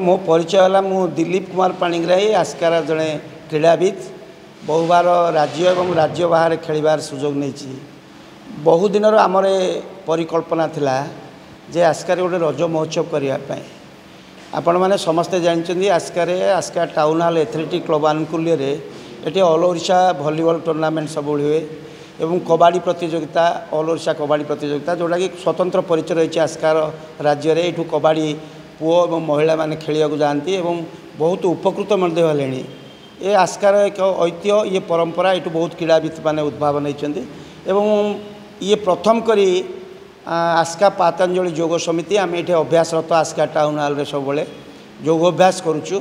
मो परिचय है मु दिलीप कुमार पाणिग्राही आस्कार जड़े क्रीड़ाविद बहुबार राज्य और राज्य बाहर खेलिबार सुजोग नहीं बहु दिन आमर परिकल्पना थिला जे आस्कार गोटे रज महोत्सव करने आपण मैंने समस्ते जानते आस्कार आस्का टाउन हॉल एथलेटिक क्लब आनुकूल्य ये ऑल ओडिशा वॉलीबॉल टूर्नामेंट सब हुए एवं कबाड़ी प्रतियोगिता ऑल ओडिशा कबाड़ी प्रतियोगिता जोटा कि स्वतंत्र परिचय रही आस्कार राज्य में यू कबाड़ी पुओ और महिला माने खेलिया जाती एवं बहुत उपकृत हेले ये आस्कार एक ऐतिह्य ये परंपरा ये बहुत क्रीड़ाविद मैंने उद्भावन होती ये प्रथम करी आस्का पातंजलि योग समिति आम ये अभ्यासरत आस्का टाउन हॉल सब योगाभ्यास करुचु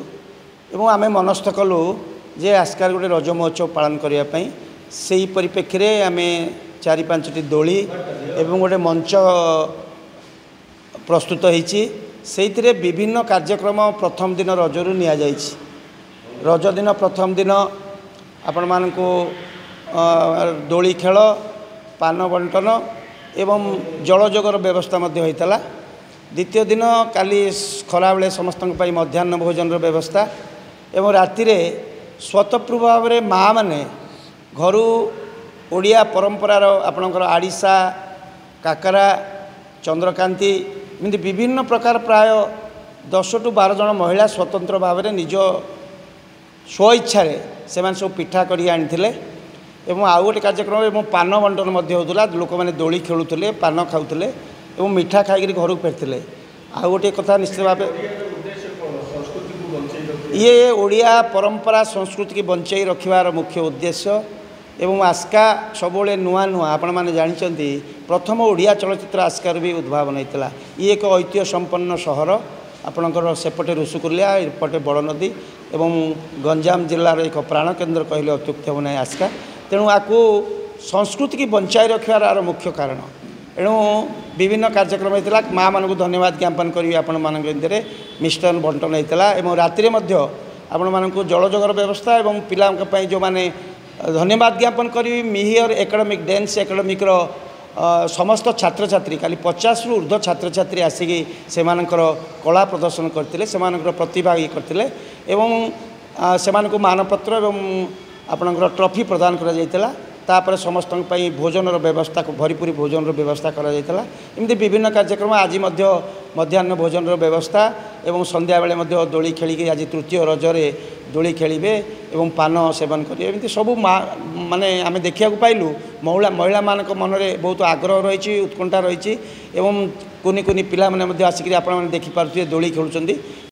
एवं आम मनस्थ कलु जे आस्कार गोटे रज महोत्सव पालन करने से ही परिप्रेक्षी में आम 4-5टी दोली एवं गोटे मंच प्रस्तुत होती से विभिन्न कार्यक्रम प्रथम दिन रजरू नि रज दिन प्रथम दिन आपण मान दोली खेल पान बंटन एवं जलजोगर व्यवस्था होता द्वितीय दिन काली खरा बेले समस्त मध्याह्न भोजन व्यवस्था एवं राति स्वतःपूर्व भाव में माँ मैंने घर ओडिया परंपरार आपणकर आड़िशा काकरा चंद्रकांति एमती विभिन्न प्रकार प्राय 10-12 जन महिला स्वतंत्र भाव में निज स्वेच्छा से सब पिठा कर एवं आउ गोटे कार्यक्रम एवं पान बंटन होता लोक मैंने दोली खेलुले पान खाऊले एवं मिठा खाई घर फेरते आउ गोटे कथा निश्चित भाव ये ओडिया परंपरा संस्कृति की बंचाई रखिबार मुख्य उद्देश्य एवं आस्का सब नुआ नुआ आपण मैंने जानते प्रथम ओडिया चलचित्र आस्कार भी उद्भावन होता ये एक ऐतिह्य संपन्न सहर आपणकर सेपटे ऋषिकुलिया एपटे बड़ नदी एवं गंजाम जिलार एक प्राण केन्द्र कहले अत्युक्त हो ना आस्का तेणु आपको संस्कृति की बंचाई रखार मुख्य कारण एणु विभिन्न कार्यक्रम होता माँ मान धन्यवाद ज्ञापन करी आपण मान मिष्टान बंटन होता और राति आपण मान जलजोगर व्यवस्था और पिला जो मैंने धन्यवाद ज्ञापन करी मिहियर एकाडेमिक डांस एकाडेमिक समस्त छात्र छात्री खाली 50 रु ऊर्ध्व छात्र छात्री आसिक से कला प्रदर्शन करते प्रतिभा करते से मानपत्र एवं आपणकर ट्रॉफी प्रदान करा तापर समस्त भोजन व्यवस्था भरपूरी भोजन व्यवस्था करमती विभिन्न कार्यक्रम आज मध्याह्न भोजन व्यवस्था एवं संध्या बेले दोली खेलिक आज तृतीय रजरे दोली खेलिबे एवं पान सेवन करेंगे एमती सब माने आम देखा पाइलु महिला मान मन में बहुत आग्रह रही उत्कंठा रही कुनी कुनी पिला आसिक आप देखिपे दोली खेलुंट।